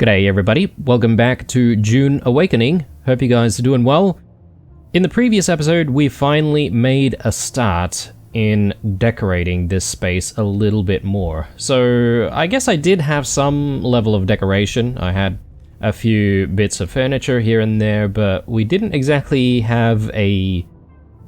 G'day everybody, welcome back to Dune Awakening. Hope you guys are doing well. In the previous episode, we finally made a start in decorating this space a little bit more. So I guess I did have some level of decoration. I had a few bits of furniture here and there, but we didn't exactly have a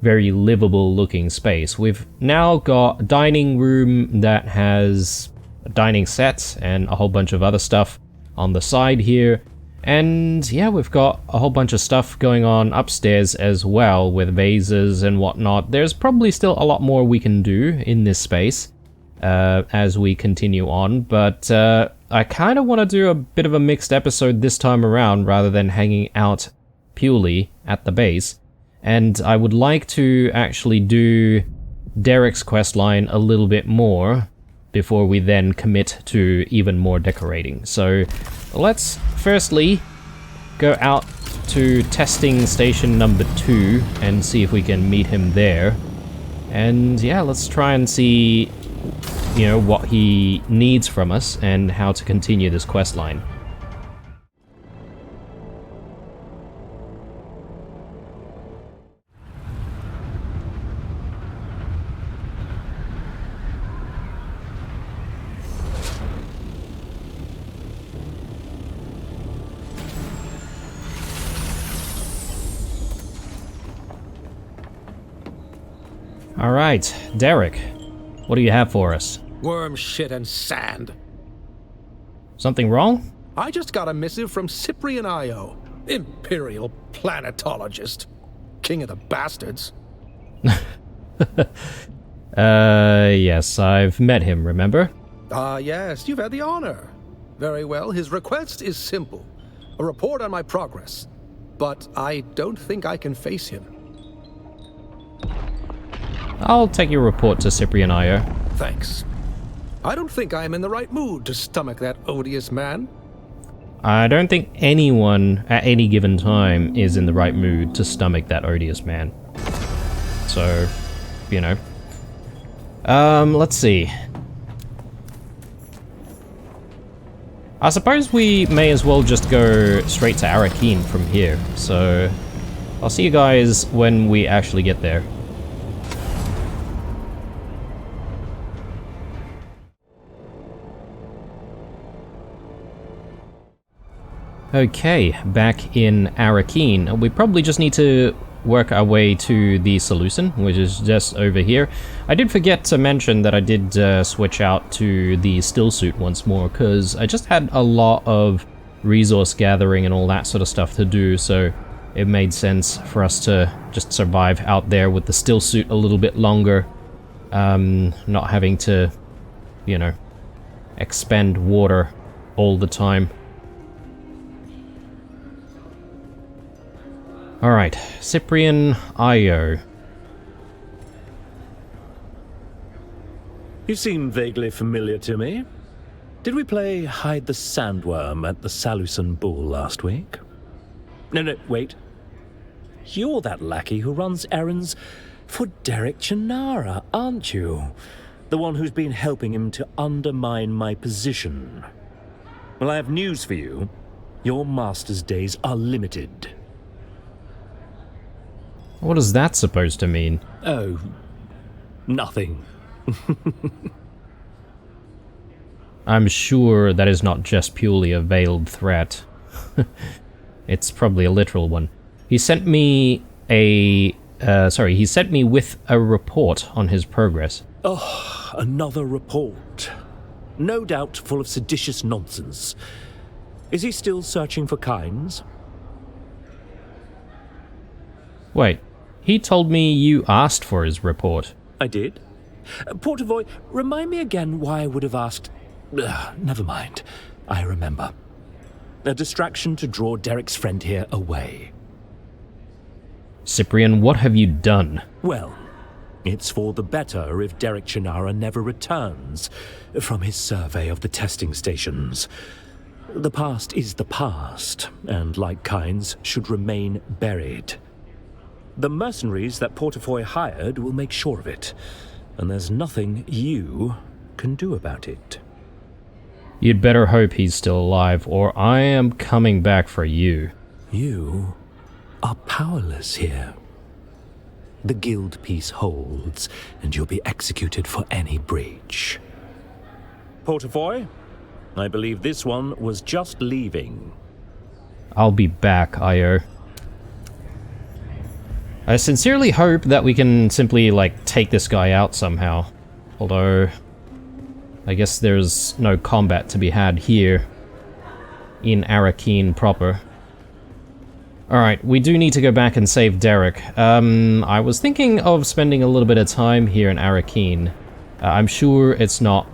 very livable looking space. We've now got a dining room that has a dining set and a whole bunch of other stuff on the side here. And yeah, we've got a whole bunch of stuff going on upstairs as well with vases and whatnot. There's probably still a lot more we can do in this space as we continue on, but I kind of want to do a bit of a mixed episode this time around rather than hanging out purely at the base. And I would like to actually do Derek's questline a little bit more before we then commit to even more decorating. So let's firstly go out to testing station number 2 and see if we can meet him there. And yeah, let's try and see, you know, what he needs from us and how to continue this quest line. Alright, Derek, what do you have for us? Worm shit and sand. Something wrong? I just got a missive from Cyprian Io, Imperial Planetologist. King of the bastards. Yes, I've met him, remember? Yes, you've had the honor. Very well, his request is simple. A report on my progress. But I don't think I can face him. I'll take your report to Cyprian Io. Thanks. I don't think I am in the right mood to stomach that odious man. I don't think anyone at any given time is in the right mood to stomach that odious man. So, you know. Let's see. I suppose we may as well just go straight to Arrakeen from here. So, I'll see you guys when we actually get there. Okay, back in Arrakeen. We probably just need to work our way to the Seleucid, which is just over here. I did forget to mention that I did switch out to the still suit once more, because I just had a lot of resource gathering and all that sort of stuff to do, so it made sense for us to just survive out there with the still suit a little bit longer, not having to, you know, expend water all the time. Alright, Cyprian Io. You seem vaguely familiar to me. Did we play Hide the Sandworm at the Seleucid Ball last week? No, wait. You're that lackey who runs errands for Derek Chinara, aren't you? The one who's been helping him to undermine my position. Well, I have news for you. Your master's days are limited. What is that supposed to mean? Oh, nothing. I'm sure that is not just purely a veiled threat. It's probably a literal one. He sent me he sent me with a report on his progress. Oh, another report. No doubt full of seditious nonsense. Is he still searching for Kynes? Wait, he told me you asked for his report. I did. Portavoy, remind me again why I would have asked... never mind. I remember. A distraction to draw Derek's friend here away. Cyprian, what have you done? Well, it's for the better if Derek Chinara never returns from his survey of the testing stations. The past is the past, and like Kynes, should remain buried. The mercenaries that Portafoy hired will make sure of it, and there's nothing you can do about it. You'd better hope he's still alive, or I am coming back for you. You are powerless here. The guild peace holds, and you'll be executed for any breach. Portafoy, I believe this one was just leaving. I'll be back, Io. I sincerely hope that we can simply, like, take this guy out somehow. Although, I guess there's no combat to be had here in Arakeen proper. Alright, we do need to go back and save Derek. I was thinking of spending a little bit of time here in Arakeen. I'm sure it's not,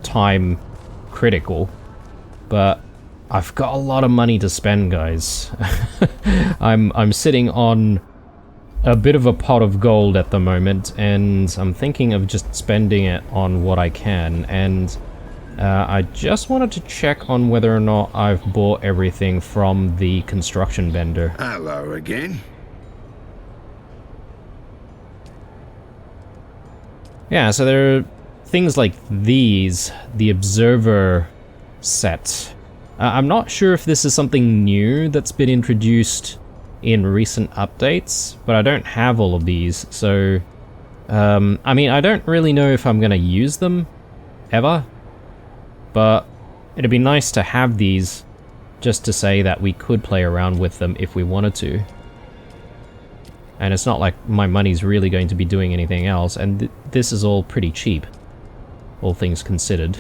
time critical, but I've got a lot of money to spend, guys. I'm sitting on a bit of a pot of gold at the moment, and I'm thinking of just spending it on what I can, and I just wanted to check on whether or not I've bought everything from the construction vendor. Hello again. Yeah, so there are things like these, the Observer set. I'm not sure if this is something new that's been introduced in recent updates, but I don't have all of these, so... I mean, I don't really know if I'm gonna use them, ever, but it'd be nice to have these, just to say that we could play around with them if we wanted to. And it's not like my money's really going to be doing anything else, and this is all pretty cheap, all things considered.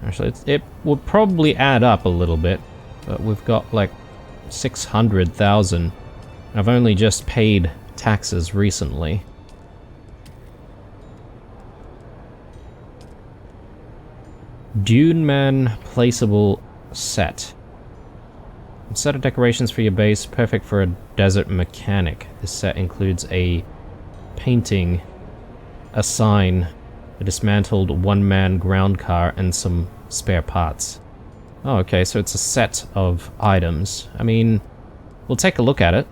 Actually, it would probably add up a little bit, but we've got like 600,000. I've only just paid taxes recently. Dune Man placeable set. Set of decorations for your base, perfect for a desert mechanic. This set includes a painting, a sign, a dismantled one-man ground car, and some spare parts. Oh, okay, so it's a set of items. I mean, we'll take a look at it.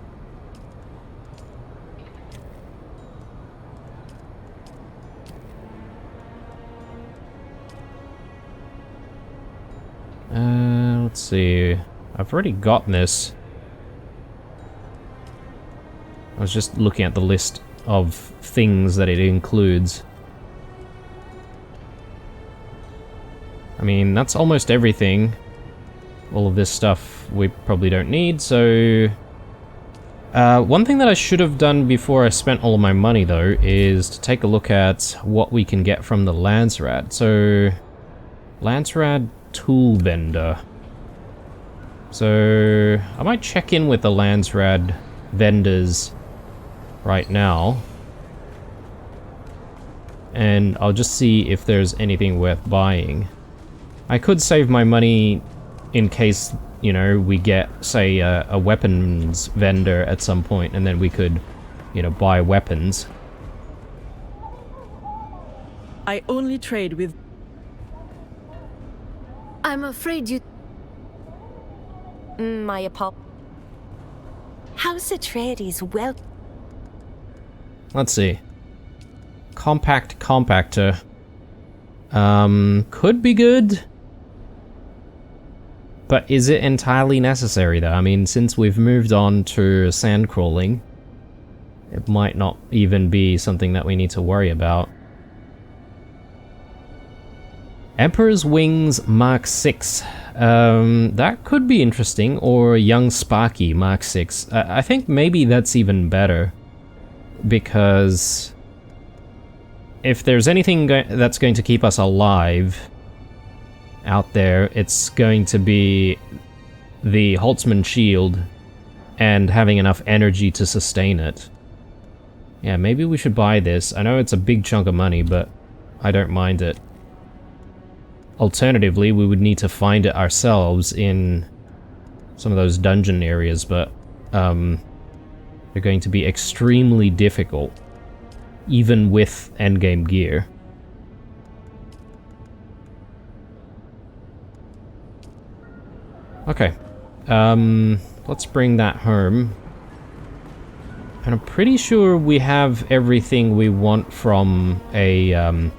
Let's see. I've already gotten this. I was just looking at the list of things that it includes. I mean, that's almost everything. All of this stuff we probably don't need, so... one thing that I should have done before I spent all of my money, though, is to take a look at what we can get from the Lancerad. So... Lancerad tool vendor. So... I might check in with the Lancerad vendors right now. And I'll just see if there's anything worth buying. I could save my money in case, you know, we get, say, a weapons vendor at some point, and then we could, you know, buy weapons. I only trade with... I'm afraid you... My apologies. House Atreides well... Let's see. Compact compactor. Could be good. But is it entirely necessary, though? I mean, since we've moved on to sand crawling, it might not even be something that we need to worry about. Emperor's Wings Mark 6. That could be interesting, or Young Sparky Mark 6. I think maybe that's even better, because if there's anything that's going to keep us alive out there, it's going to be the Holtzman shield and having enough energy to sustain it. Yeah, maybe we should buy this. I know it's a big chunk of money, but I don't mind it. Alternatively, we would need to find it ourselves in some of those dungeon areas, but they're going to be extremely difficult, even with endgame gear. Okay, let's bring that home. And I'm pretty sure we have everything we want from a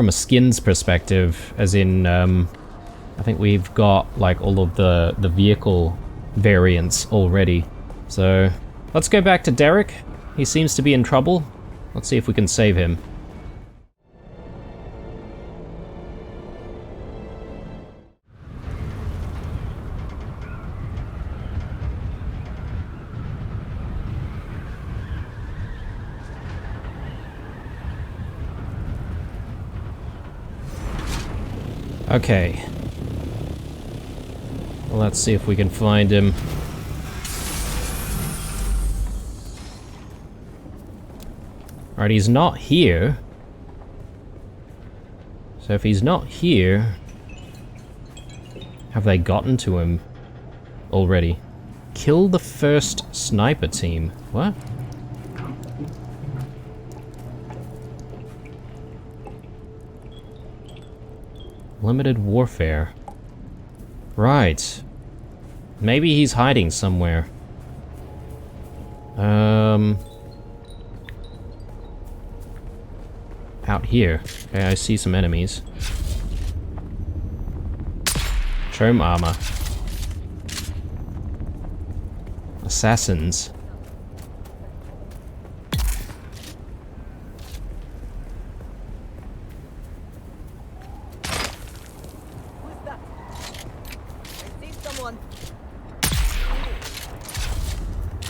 skins perspective, as in, I think we've got, like, all of the vehicle variants already. So, let's go back to Derek. He seems to be in trouble. Let's see if we can save him. Okay. Well, let's see if we can find him. Alright, he's not here. So if he's not here... have they gotten to him already? Kill the first sniper team. What? Limited warfare. Right. Maybe he's hiding somewhere. Out here. Okay, I see some enemies. Chrome armor. Assassins.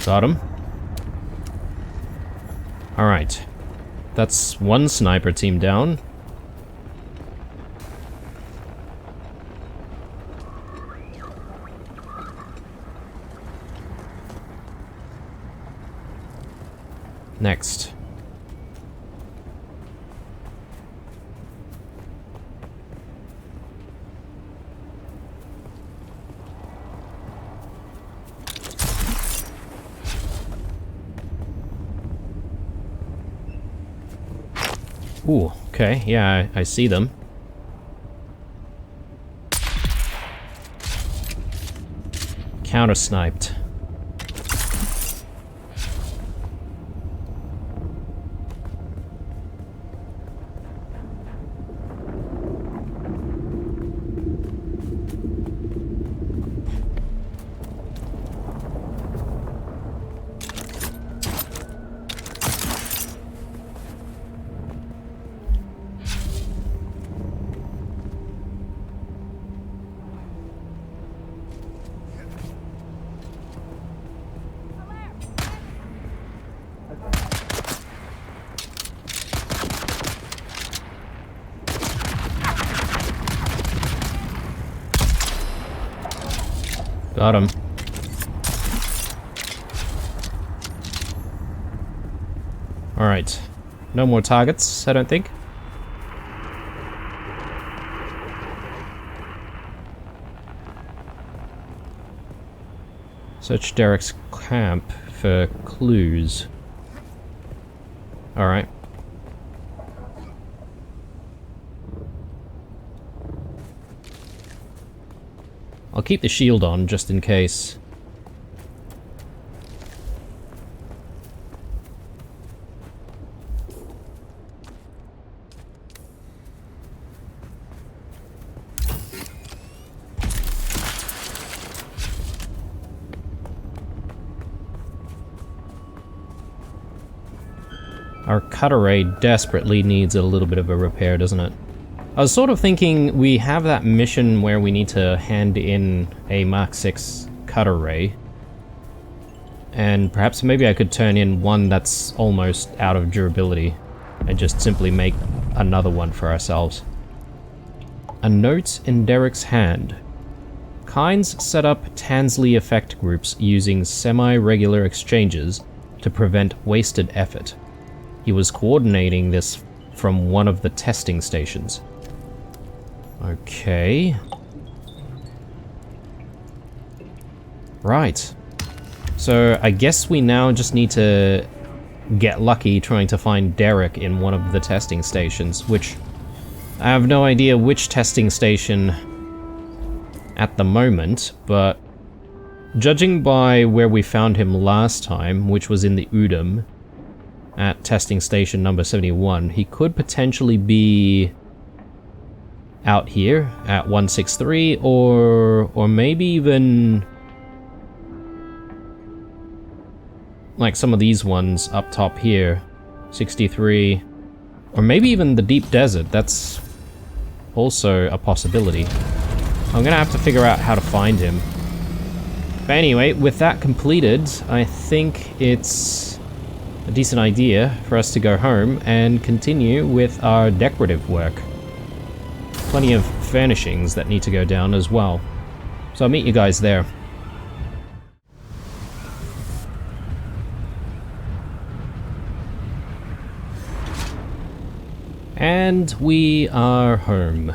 Got him. Alright. That's one sniper team down. Next. Ooh, okay, yeah, I see them. Counter-sniped. Got him. Alright. No more targets, I don't think. Search Derek's camp for clues. Alright. I'll keep the shield on, just in case. Our cutter ray desperately needs a little bit of a repair, doesn't it? I was sort of thinking we have that mission where we need to hand in a Mark 6 cutter ray. And perhaps maybe I could turn in one that's almost out of durability and just simply make another one for ourselves. A note in Derek's hand. Kynes set up Tansley effect groups using semi-regular exchanges to prevent wasted effort. He was coordinating this from one of the testing stations. Okay. Right. So I guess we now just need to get lucky trying to find Derek in one of the testing stations, which I have no idea which testing station at the moment, but judging by where we found him last time, which was in the Udom, at testing station number 71, he could potentially be out here at 163, or maybe even like some of these ones up top here, 63, or maybe even the deep desert. That's also a possibility. I'm gonna have to figure out how to find him. But anyway, with that completed, I think it's a decent idea for us to go home and continue with our decorative work. Plenty of furnishings that need to go down as well. So I'll meet you guys there. And we are home.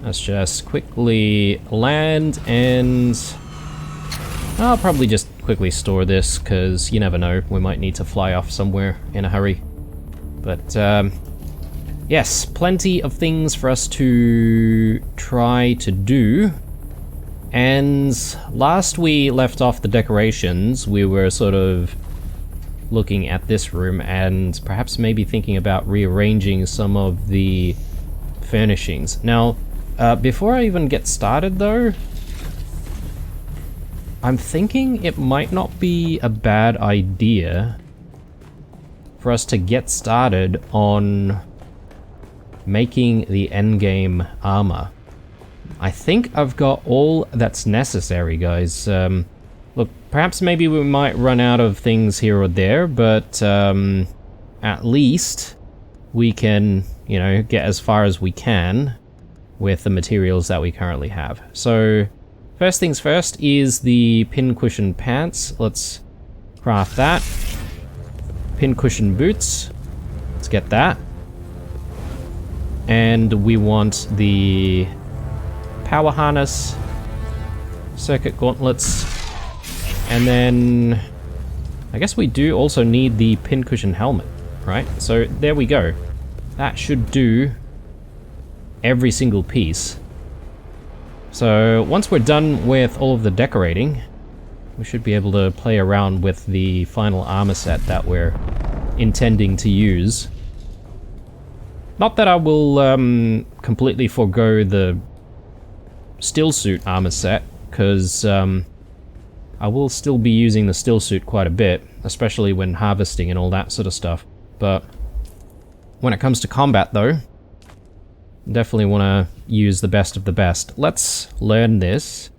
Let's just quickly land, and I'll probably just quickly store this, because you never know, we might need to fly off somewhere in a hurry. But yes, plenty of things for us to try to do. And last we left off the decorations, we were sort of looking at this room and perhaps maybe thinking about rearranging some of the furnishings. Now, before I even get started though, I'm thinking it might not be a bad idea for us to get started on making the endgame armor. I think I've got all that's necessary, guys. Look, perhaps maybe we might run out of things here or there, but at least we can, you know, get as far as we can with the materials that we currently have. So, first things first is the pincushion pants. Let's craft that. Pincushion boots. Let's get that. And we want the power harness, circuit gauntlets, and then I guess we do also need the pincushion helmet, right? So there we go. That should do every single piece. So once we're done with all of the decorating, we should be able to play around with the final armor set that we're intending to use. Not that I will completely forego the still suit armor set, because I will still be using the still suit quite a bit, especially when harvesting and all that sort of stuff. But when it comes to combat though, definitely want to use the best of the best. Let's learn this.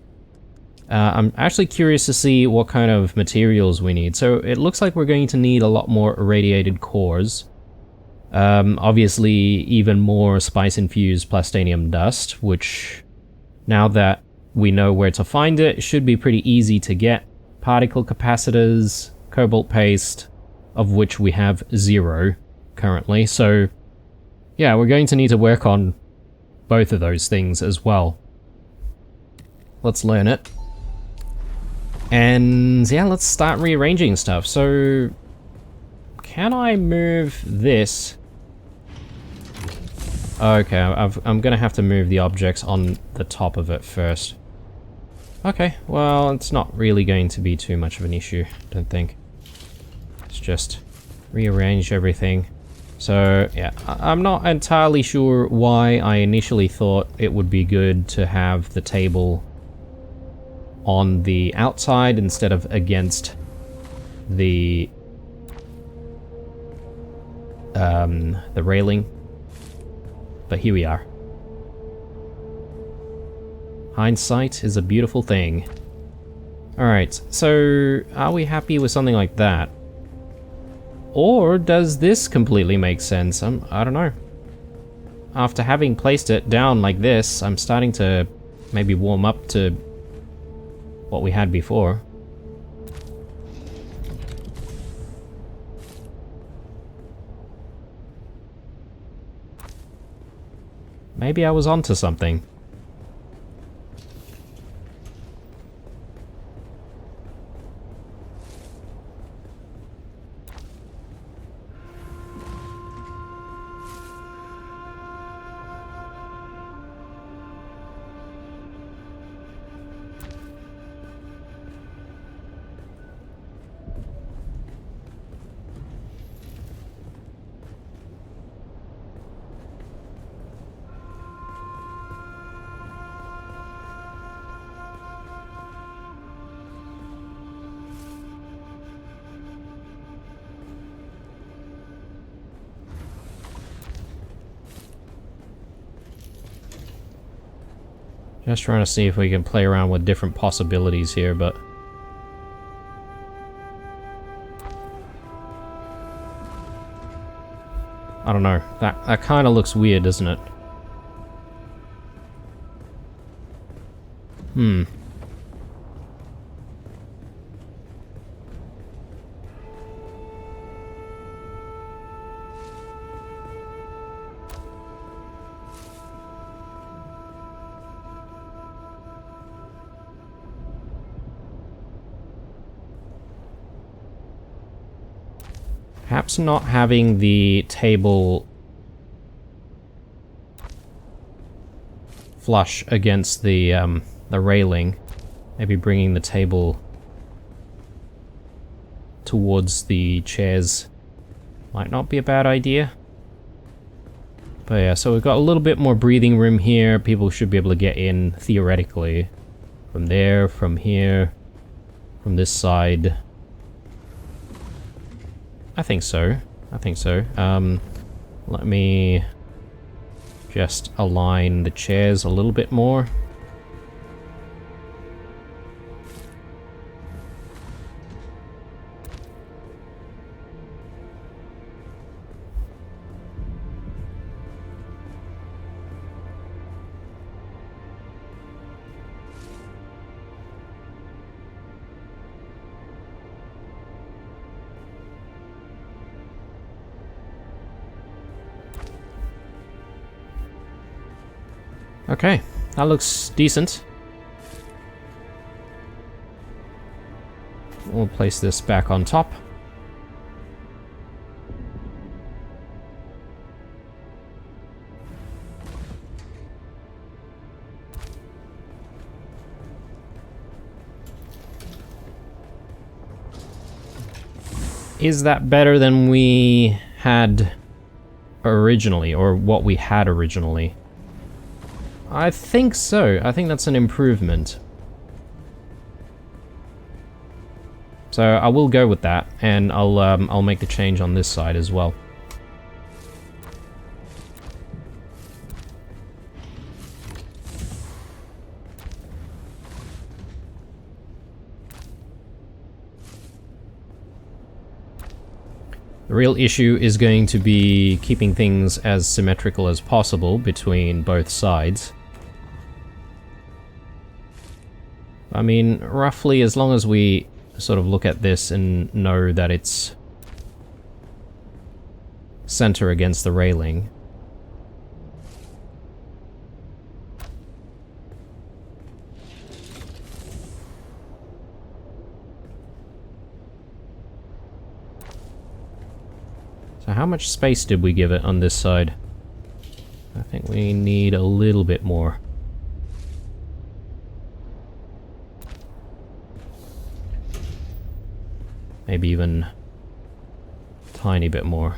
I'm actually curious to see what kind of materials we need. So it looks like we're going to need a lot more irradiated cores. Obviously even more spice-infused plastanium dust, which now that we know where to find it, should be pretty easy to get. Particle capacitors, cobalt paste, of which we have 0 currently. So yeah, we're going to need to work on both of those things as well. Let's learn it. And yeah, let's start rearranging stuff. So can I move this? Okay, I'm gonna have to move the objects on the top of it first. Okay, well, it's not really going to be too much of an issue, I don't think. Let's just rearrange everything. So, yeah, I'm not entirely sure why I initially thought it would be good to have the table on the outside instead of against the railing. But here we are. Hindsight is a beautiful thing. Alright, so are we happy with something like that? Or does this completely make sense? I don't know. After having placed it down like this, I'm starting to maybe warm up to what we had before. Maybe I was onto something. Just trying to see if we can play around with different possibilities here, but... I don't know. That kind of looks weird, doesn't it? Hmm. Perhaps not having the table flush against the railing, maybe bringing the table towards the chairs might not be a bad idea. But yeah, so we've got a little bit more breathing room here. People should be able to get in, theoretically, from there, from here, from this side. I think so. I think so. Let me just align the chairs a little bit more. Okay, that looks decent. We'll place this back on top. Is that better than we had originally, or what we had originally? I think so. I think that's an improvement. So I will go with that, and I'll make the change on this side as well. The real issue is going to be keeping things as symmetrical as possible between both sides. I mean, roughly, as long as we sort of look at this and know that it's center against the railing. So how much space did we give it on this side? I think we need a little bit more. Maybe even a tiny bit more.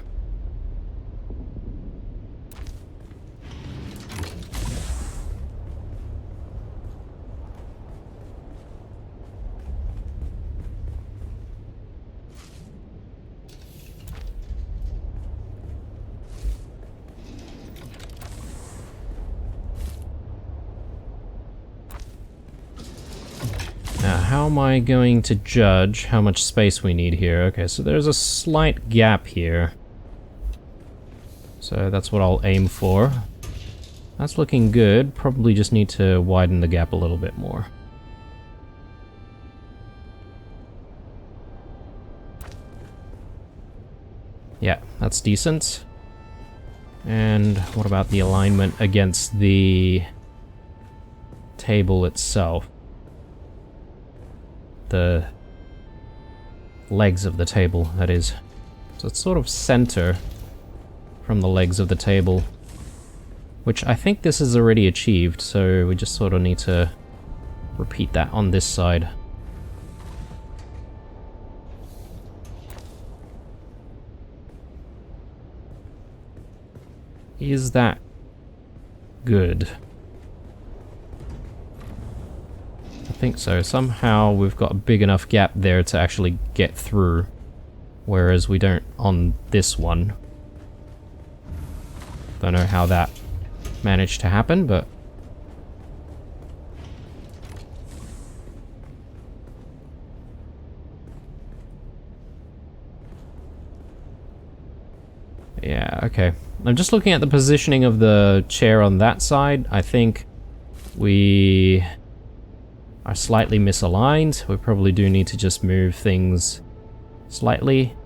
Now, how am I going to judge how much space we need here? Okay, so there's a slight gap here. So that's what I'll aim for. That's looking good. Probably just need to widen the gap a little bit more. Yeah, that's decent. And what about the alignment against the table itself? The legs of the table, that is. So it's sort of center from the legs of the table, which I think this is already achieved, so we just sort of need to repeat that on this side. Is that good? I think so. Somehow we've got a big enough gap there to actually get through, whereas we don't on this one. Don't know how that managed to happen, but Yeah, okay. I'm just looking at the positioning of the chair on that side. I think we are slightly misaligned. We probably do need to just move things slightly.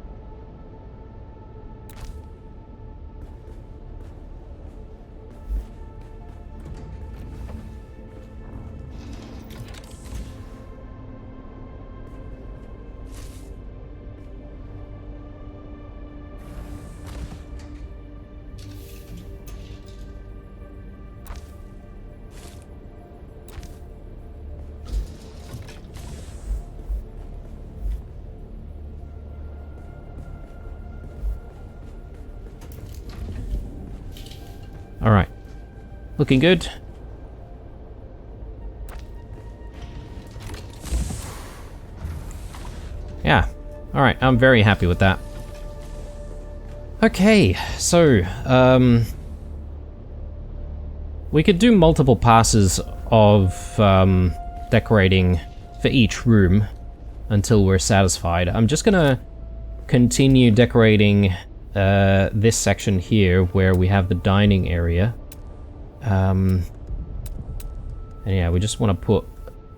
Alright. Looking good. Yeah. Alright, I'm very happy with that. Okay, so, we could do multiple passes of decorating for each room until we're satisfied. I'm just gonna continue decorating this section here where we have the dining area. And yeah, we just want to put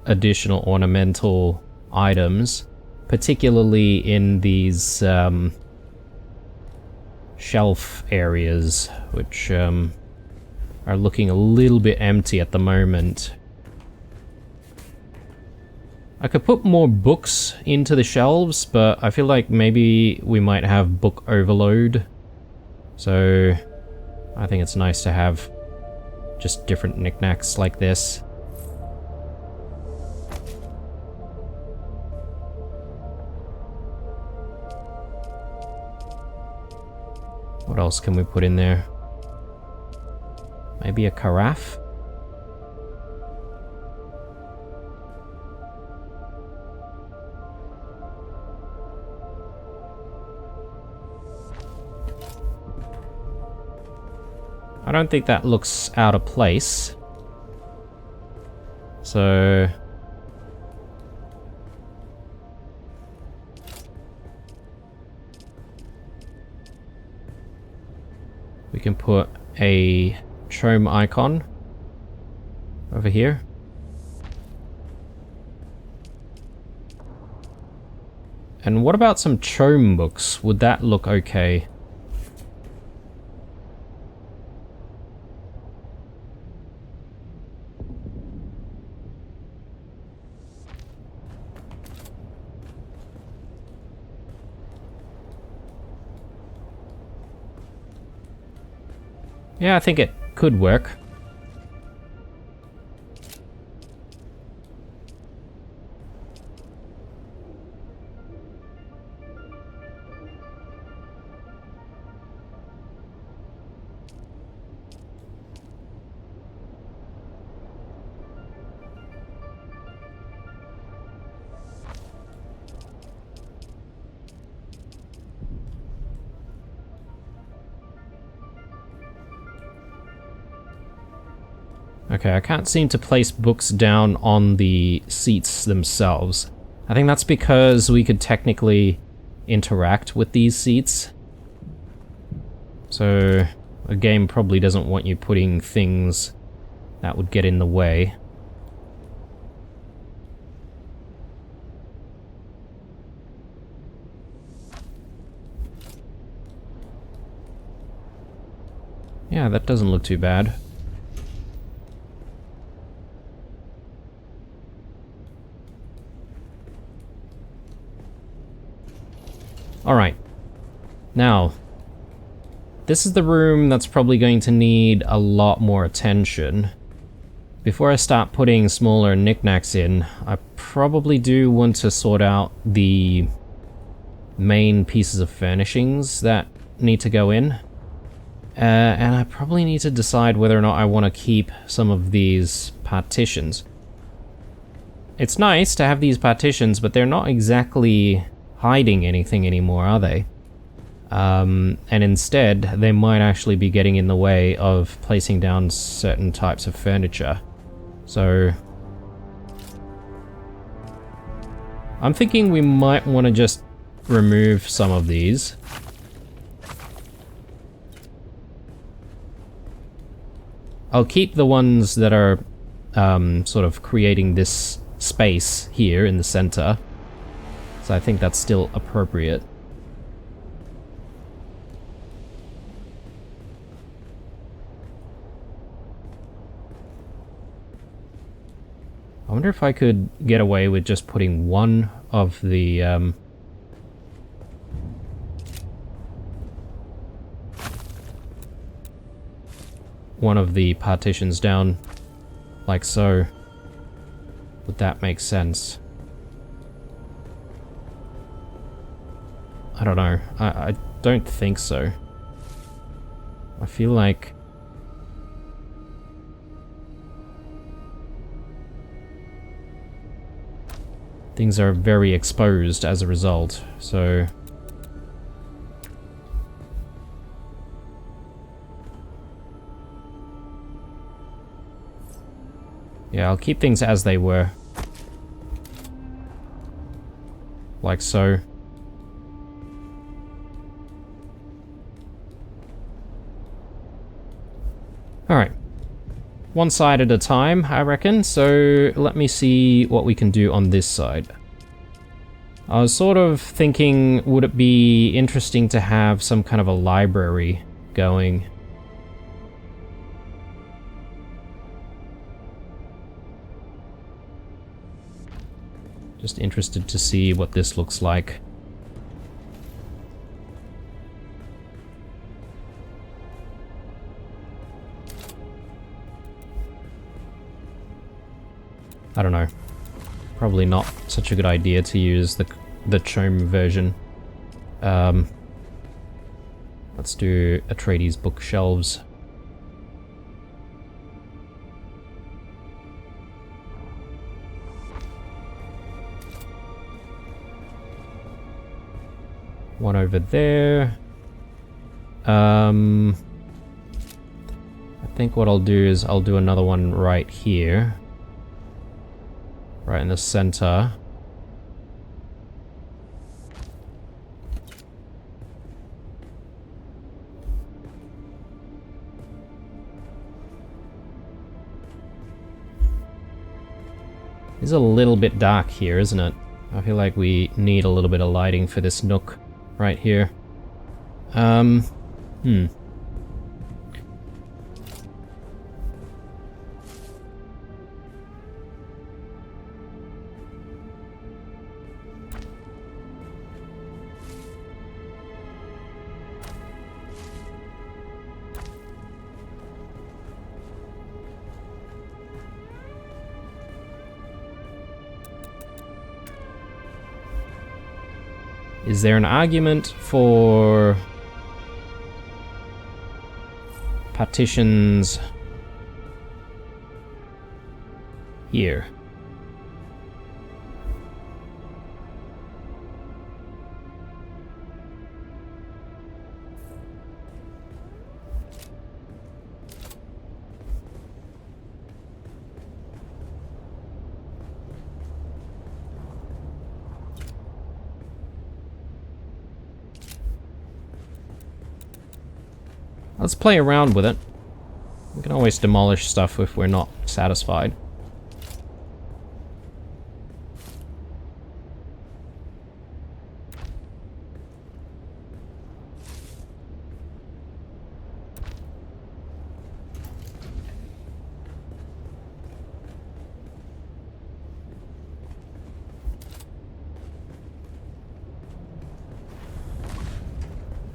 additional ornamental items, particularly in these shelf areas, which are looking a little bit empty at the moment. I could put more books into the shelves, but I feel like maybe we might have book overload. So I think it's nice to have just different knickknacks like this. What else can we put in there? Maybe a carafe? I don't think that looks out of place. So we can put a chome icon over here. And what about some chome books? Would that look okay? Yeah, I think it could work. Okay, I can't seem to place books down on the seats themselves. I think that's because we could technically interact with these seats. So, a game probably doesn't want you putting things that would get in the way. Yeah, that doesn't look too bad. Alright, now, this is the room that's probably going to need a lot more attention. Before I start putting smaller knickknacks in, I probably do want to sort out the main pieces of furnishings that need to go in. And I probably need to decide whether or not I want to keep some of these partitions. It's nice to have these partitions, but they're not exactly hiding anything anymore, are they? And instead, they might actually be getting in the way of placing down certain types of furniture. So I'm thinking we might want to just remove some of these. I'll keep the ones that are sort of creating this space here in the center. So I think that's still appropriate. I wonder if I could get away with just putting one of the partitions down like so. Would that make sense? I don't know. I don't think so. I feel like things are very exposed as a result, so yeah, I'll keep things as they were. Like so. Alright. One side at a time, I reckon, so let me see what we can do on this side. I was sort of thinking, would it be interesting to have some kind of a library going? Just interested to see what this looks like. I don't know. Probably not such a good idea to use the Chome version. Let's do Atreides bookshelves. One over there. I think what I'll do is I'll do another one right here. Right in the center. It's a little bit dark here, isn't it? I feel like we need a little bit of lighting for this nook right here. Is there an argument for partitions here? Let's play around with it. We can always demolish stuff if we're not satisfied.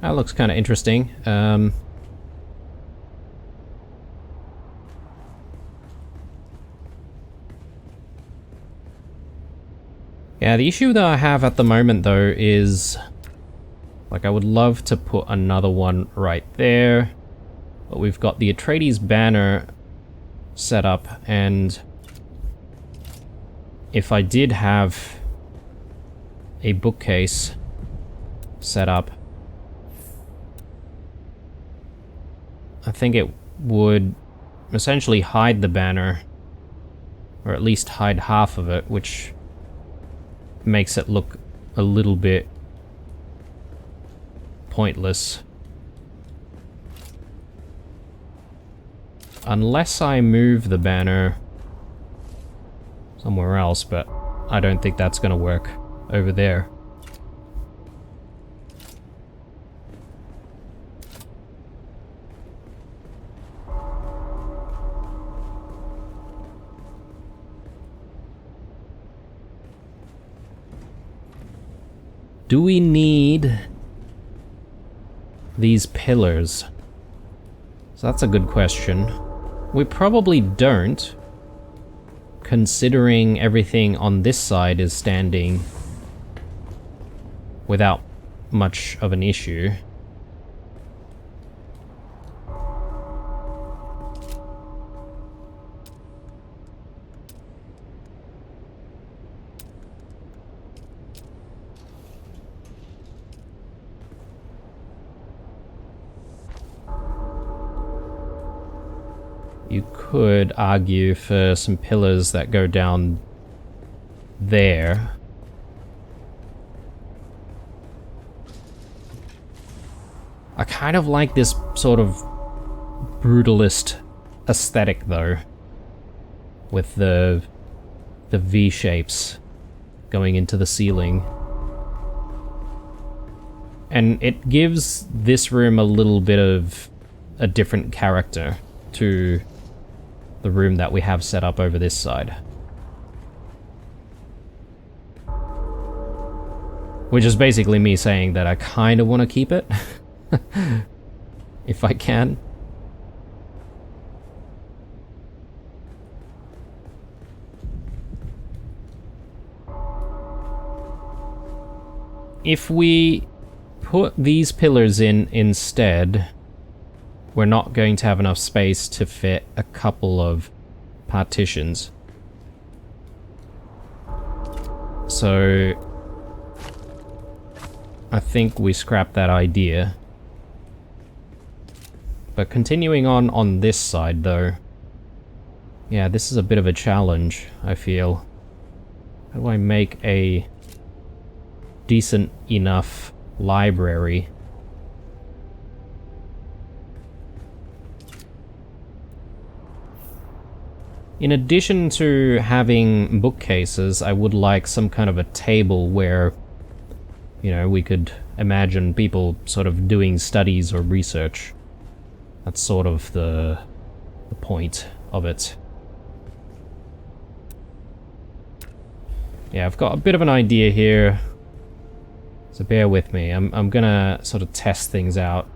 That looks kind of interesting. Yeah, the issue that I have at the moment, though, is... like, I would love to put another one right there. But we've got the Atreides banner set up, and... if I did have a bookcase set up, I think it would essentially hide the banner. Or at least hide half of it, which... makes it look a little bit pointless. Unless I move the banner somewhere else, but I don't think that's gonna work over there. Do we need these pillars? So that's a good question. We probably don't, considering everything on this side is standing without much of an issue. You could argue for some pillars that go down there. I kind of like this sort of brutalist aesthetic though, with the V shapes going into the ceiling. And it gives this room a little bit of a different character to the room that we have set up over this side. Which is basically me saying that I kind of want to keep it. If I can. If we put these pillars in instead, we're not going to have enough space to fit a couple of partitions. So I think we scrap that idea. But continuing on this side though, yeah, this is a bit of a challenge, I feel. How do I make a decent enough library? In addition to having bookcases, I would like some kind of a table where, you know, we could imagine people sort of doing studies or research. That's sort of the point of it. Yeah, I've got a bit of an idea here, so bear with me. I'm gonna sort of test things out.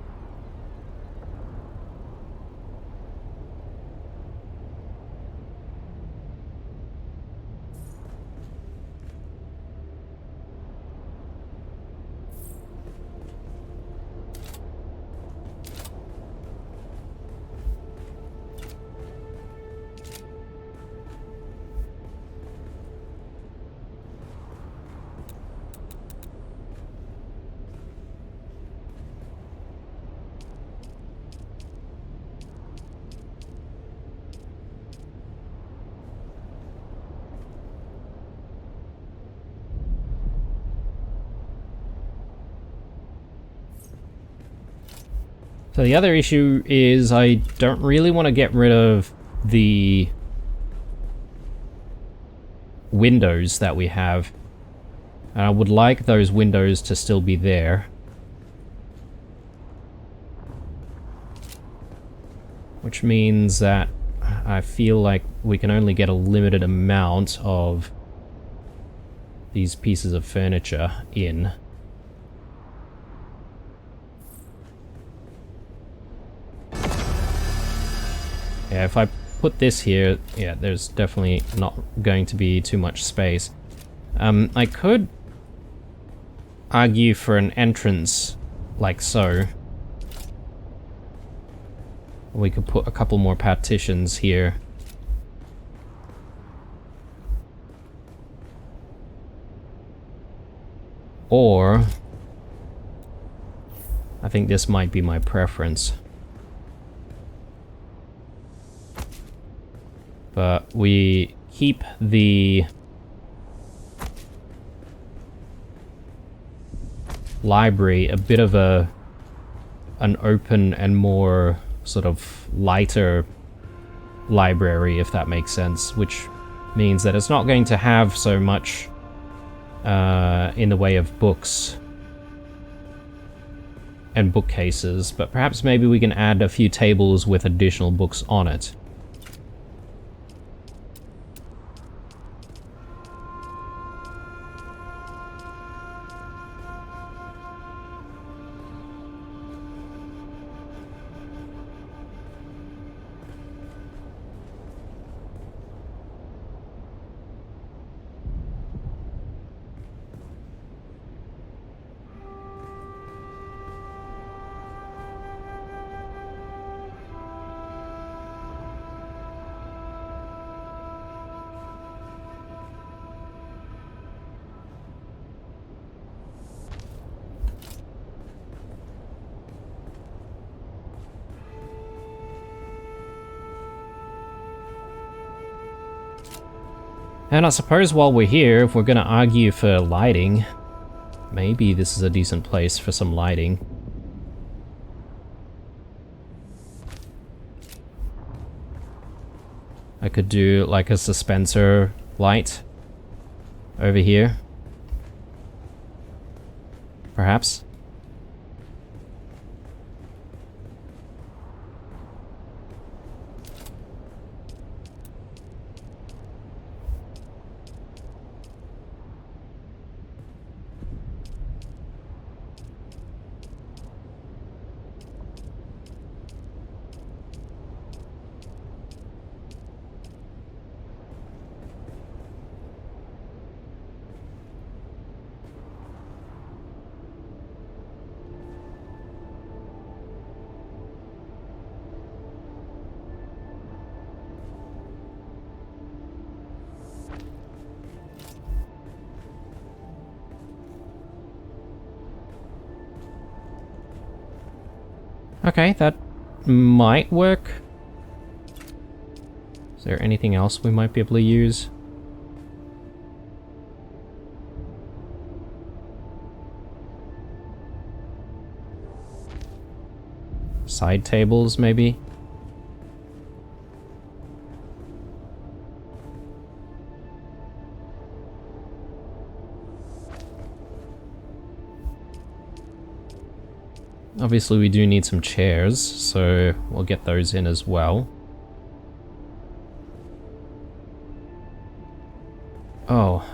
So the other issue is I don't really want to get rid of the windows that we have. And I would like those windows to still be there. Which means that I feel like we can only get a limited amount of these pieces of furniture in. Yeah, if I put this here, yeah, there's definitely not going to be too much space. I could argue for an entrance like so. We could put a couple more partitions here. Or I think this might be my preference. But we keep the library a bit of an open and more sort of lighter library, if that makes sense, which means that it's not going to have so much in the way of books and bookcases, but perhaps maybe we can add a few tables with additional books on it. And I suppose while we're here, if we're going to argue for lighting, maybe this is a decent place for some lighting. I could do like a suspensor light over here. Perhaps. Okay, that might work. Is there anything else we might be able to use? Side tables, maybe? Obviously we do need some chairs, so we'll get those in as well. Oh,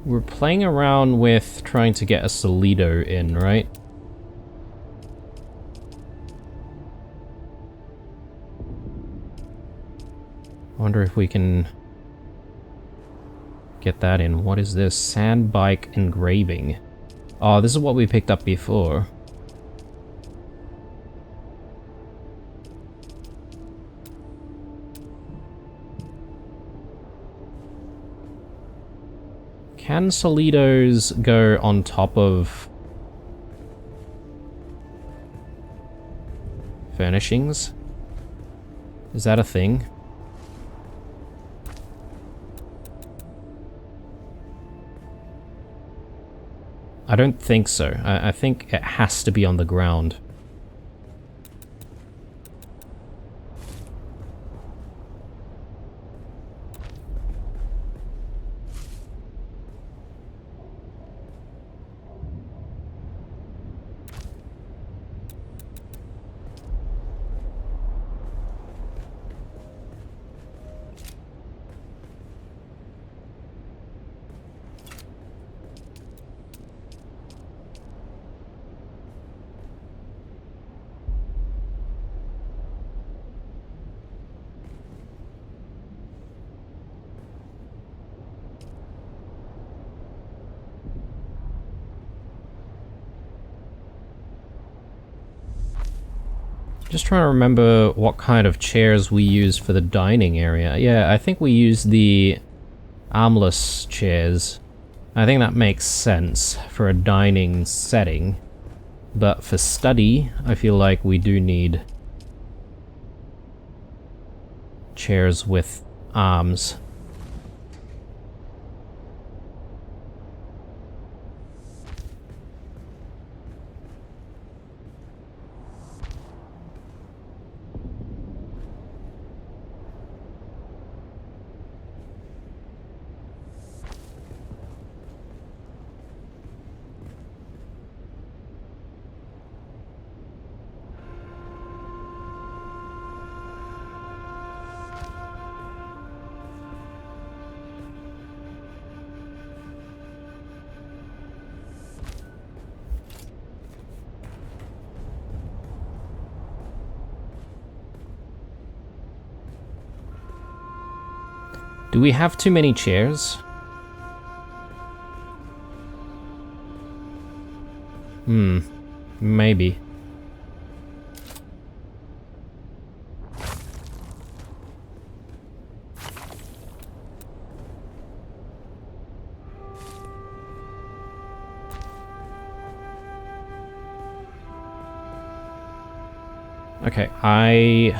we're playing around with trying to get a Solido in, right? I wonder if we can get that in. What is this? Sand bike engraving. Oh, this is what we picked up before. Can Solidos go on top of furnishings? Is that a thing? I don't think so. I think it has to be on the ground. Just trying to remember what kind of chairs we used for the dining area. Yeah, I think we used the armless chairs. I think that makes sense for a dining setting. But for study, I feel like we do need chairs with arms. Do we have too many chairs? Maybe. Okay, I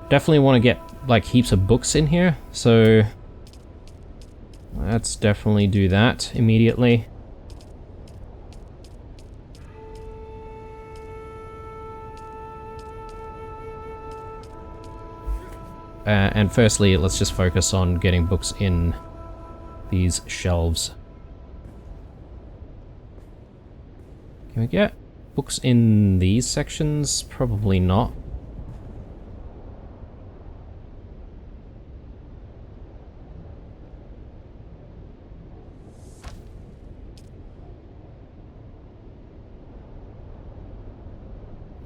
definitely want to get like heaps of books in here, so let's definitely do that immediately. And firstly, let's just focus on getting books in these shelves. Can we get books in these sections? Probably not.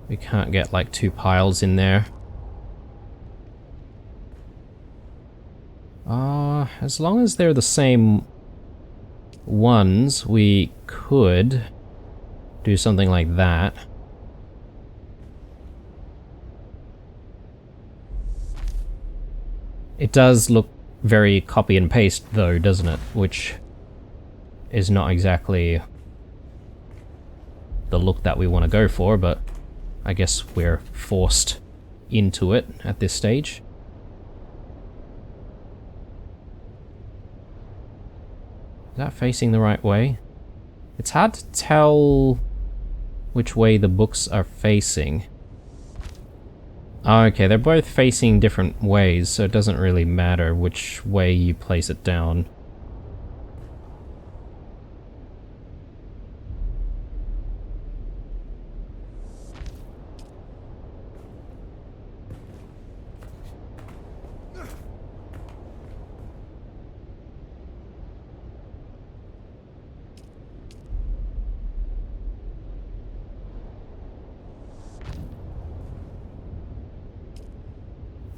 We can't get like 2 piles in there. As long as they're the same ones, we could do something like that. It does look very copy and paste though, doesn't it? Which is not exactly the look that we want to go for, but I guess we're forced into it at this stage. Is that facing the right way? It's hard to tell which way the books are facing. Oh, okay, they're both facing different ways, so it doesn't really matter which way you place it down.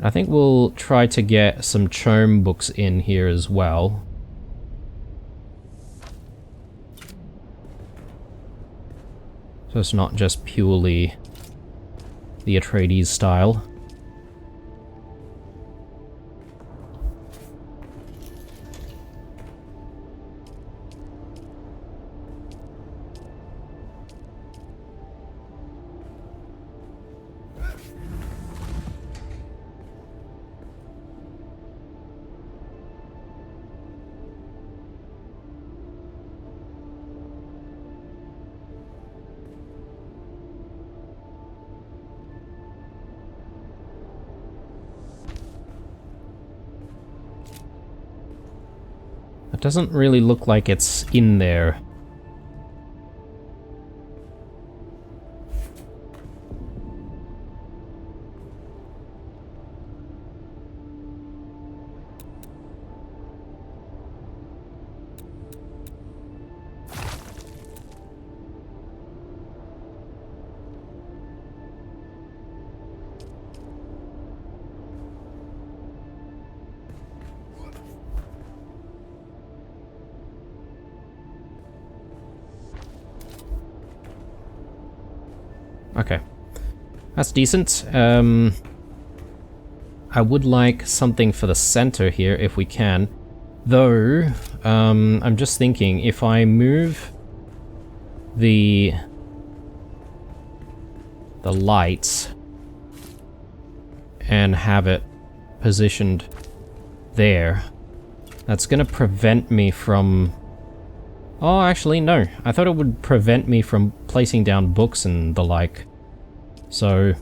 I think we'll try to get some Chome books in here as well. So it's not just purely the Atreides style. It doesn't really look like it's in there. Okay. That's decent. I would like something for the center here if we can. Though, I'm just thinking, if I move the lights and have it positioned there, that's gonna prevent me from... Oh, actually, no. I thought it would prevent me from placing down books and the like. So,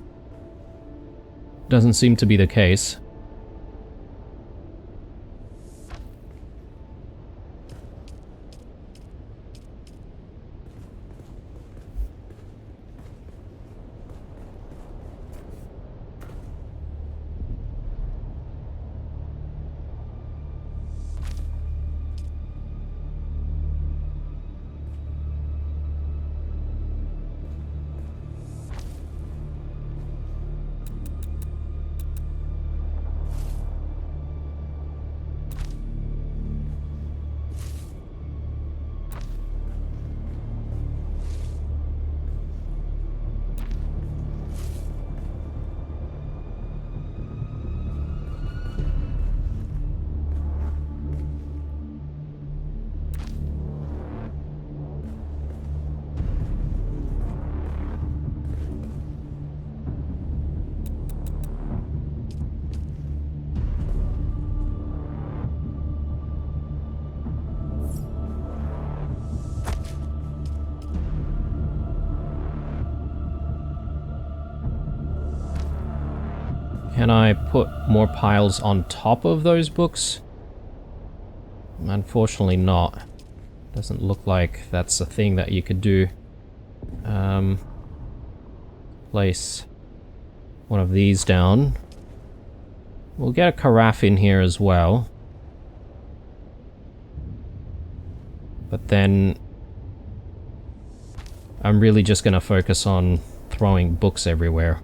doesn't seem to be the case. Can I put more piles on top of those books? Unfortunately not. Doesn't look like that's a thing that you could do. Place one of these down. We'll get a carafe in here as well. But then I'm really just gonna focus on throwing books everywhere.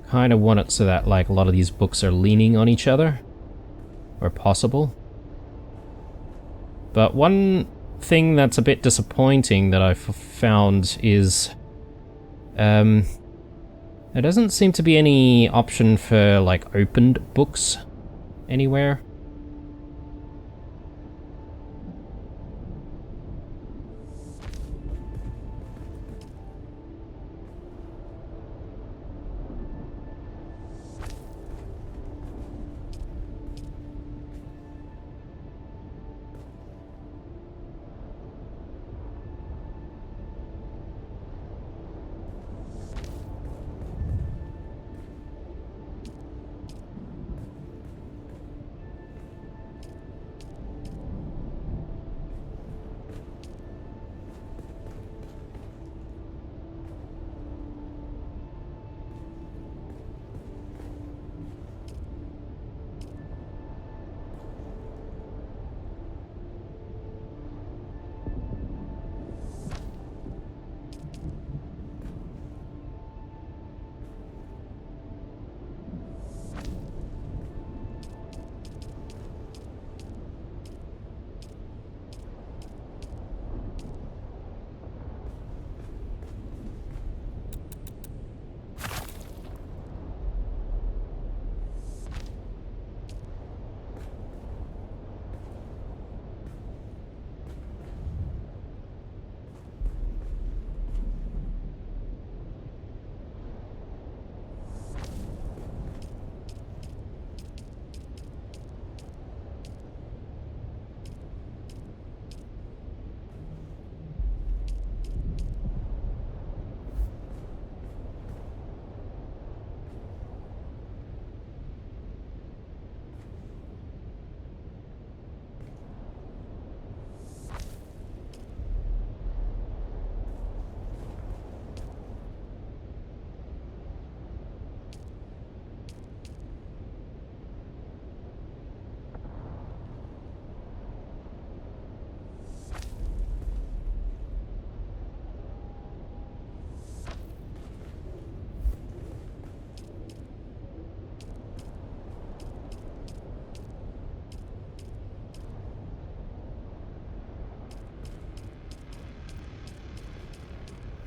Kind of want it so that like a lot of these books are leaning on each other, or possible. But one thing that's a bit disappointing that I've found is there doesn't seem to be any option for like opened books anywhere.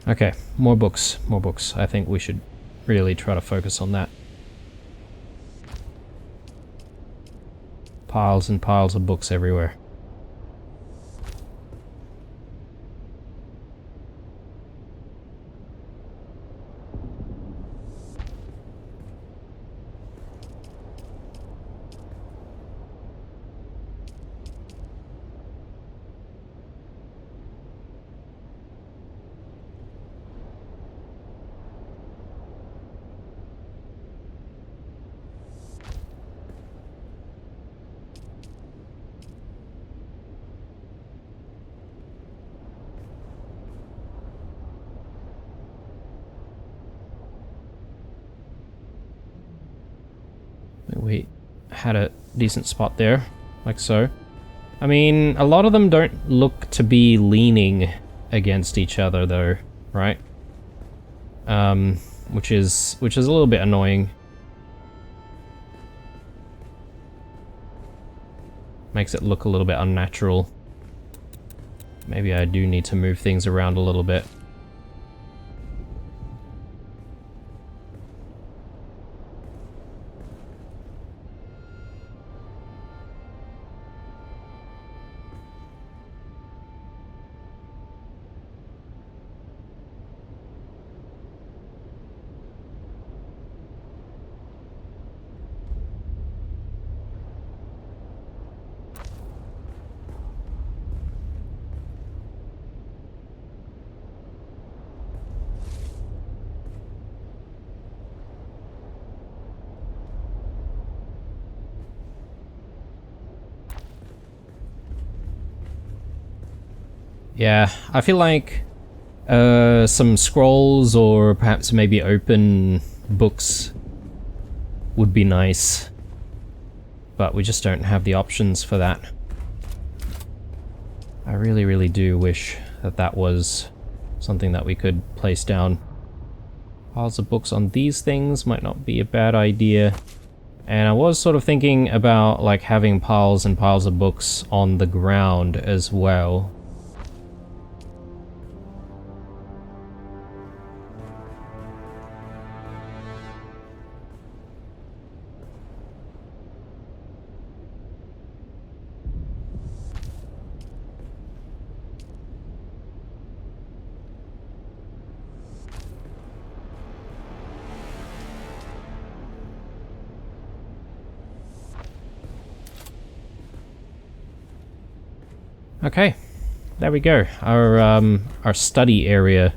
Okay, more books, more books. I think we should really try to focus on that. Piles and piles of books everywhere. We had a decent spot there, like so. I mean, a lot of them don't look to be leaning against each other though, right? Which is a little bit annoying. Makes it look a little bit unnatural. Maybe I do need to move things around a little bit. Yeah, I feel like some scrolls or perhaps maybe open books would be nice. But we just don't have the options for that. I really, really do wish that that was something that we could place down. Piles of books on these things might not be a bad idea. And I was sort of thinking about like having piles and piles of books on the ground as well. Okay, there we go. Our study area.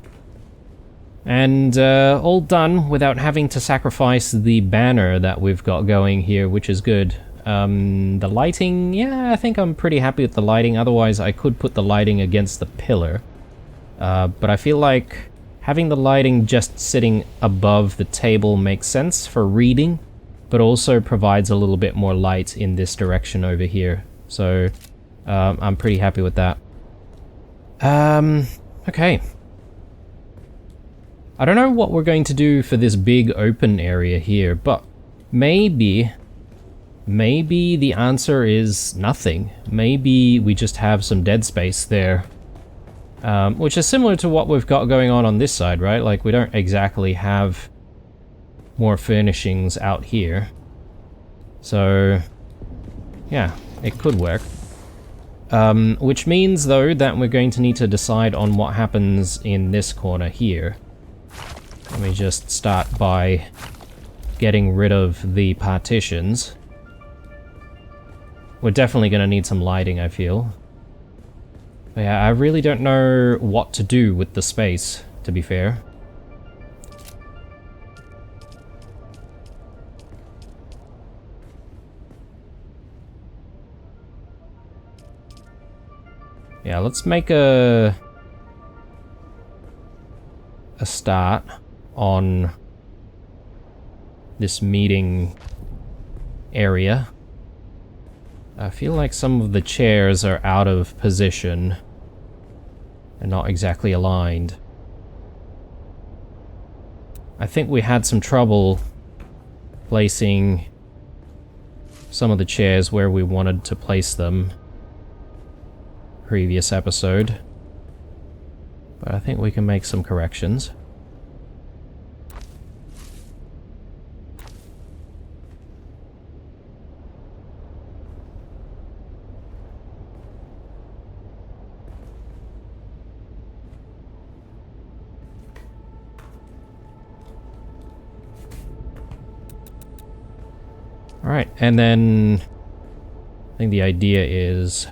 And all done without having to sacrifice the banner that we've got going here, which is good. The lighting, yeah, I think I'm pretty happy with the lighting. Otherwise, I could put the lighting against the pillar. But I feel like having the lighting just sitting above the table makes sense for reading, but also provides a little bit more light in this direction over here. So I'm pretty happy with that. Okay. I don't know what we're going to do for this big open area here, but maybe the answer is nothing. Maybe we just have some dead space there. Which is similar to what we've got going on this side, right? Like, we don't exactly have more furnishings out here. So, yeah, it could work. Which means, though, that we're going to need to decide on what happens in this corner here. Let me just start by getting rid of the partitions. We're definitely going to need some lighting, I feel. But yeah, I really don't know what to do with the space, to be fair. Yeah, let's make a start on this meeting area. I feel like some of the chairs are out of position and not exactly aligned. I think we had some trouble placing some of the chairs where we wanted to place them previous episode, but I think we can make some corrections. Alright, and then I think the idea is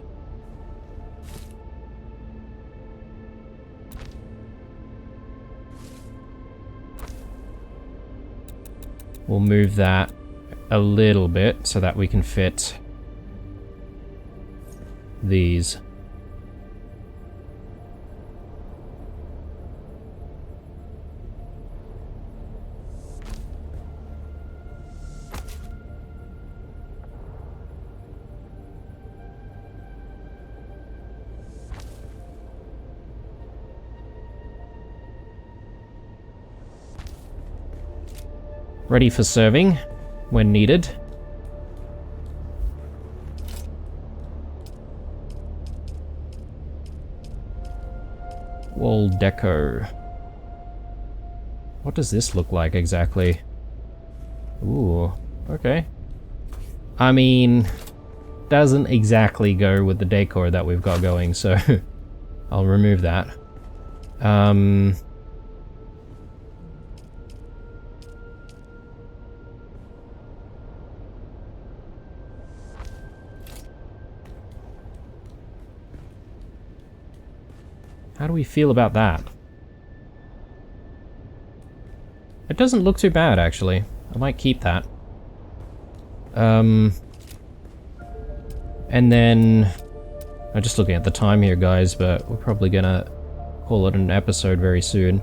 we'll move that a little bit so that we can fit these. Ready for serving when needed. Wall deco. What does this look like exactly? Ooh, okay. I mean, doesn't exactly go with the decor that we've got going, so I'll remove that. How do we feel about that? It doesn't look too bad, actually. I might keep that. And then I'm just looking at the time here, guys, but we're probably gonna call it an episode very soon.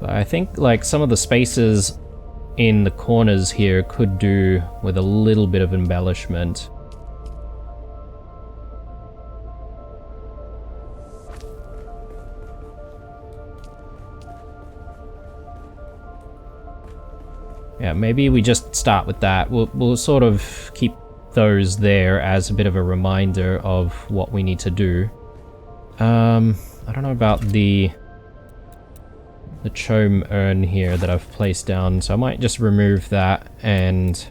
But I think, like, some of the spaces in the corners here could do with a little bit of embellishment. Yeah, maybe we just start with that. We'll sort of keep those there as a bit of a reminder of what we need to do. I don't know about the chome urn here that I've placed down, so I might just remove that, and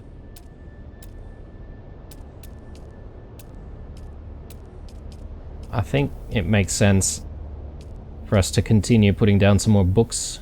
I think it makes sense for us to continue putting down some more books.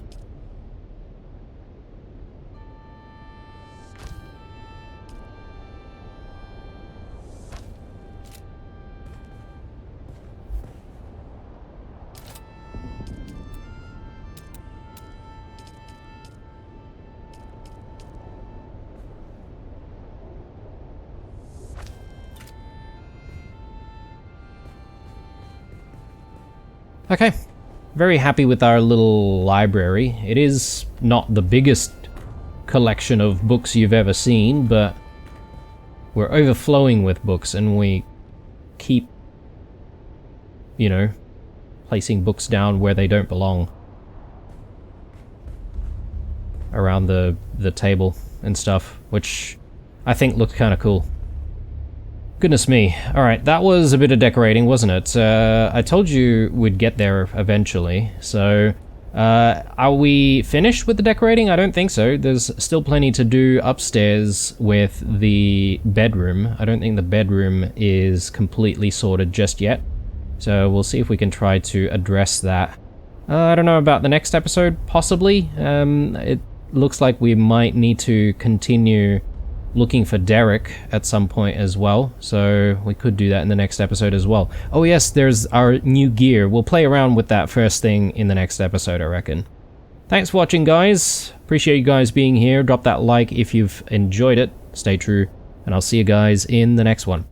Okay, very happy with our little library. It is not the biggest collection of books you've ever seen, but we're overflowing with books, and we keep, you know, placing books down where they don't belong. Around the table and stuff, which I think looked kind of cool. Goodness me. Alright, that was a bit of decorating, wasn't it? I told you we'd get there eventually, so... are we finished with the decorating? I don't think so. There's still plenty to do upstairs with the bedroom. I don't think the bedroom is completely sorted just yet, so we'll see if we can try to address that. I don't know about the next episode, possibly. It looks like we might need to continue looking for Derek at some point as well, so we could do that in the next episode as well. Oh yes, there's our new gear. We'll play around with that first thing in the next episode, I reckon. Thanks for watching, guys. Appreciate you guys being here. Drop that like if you've enjoyed it. Stay true, and I'll see you guys in the next one.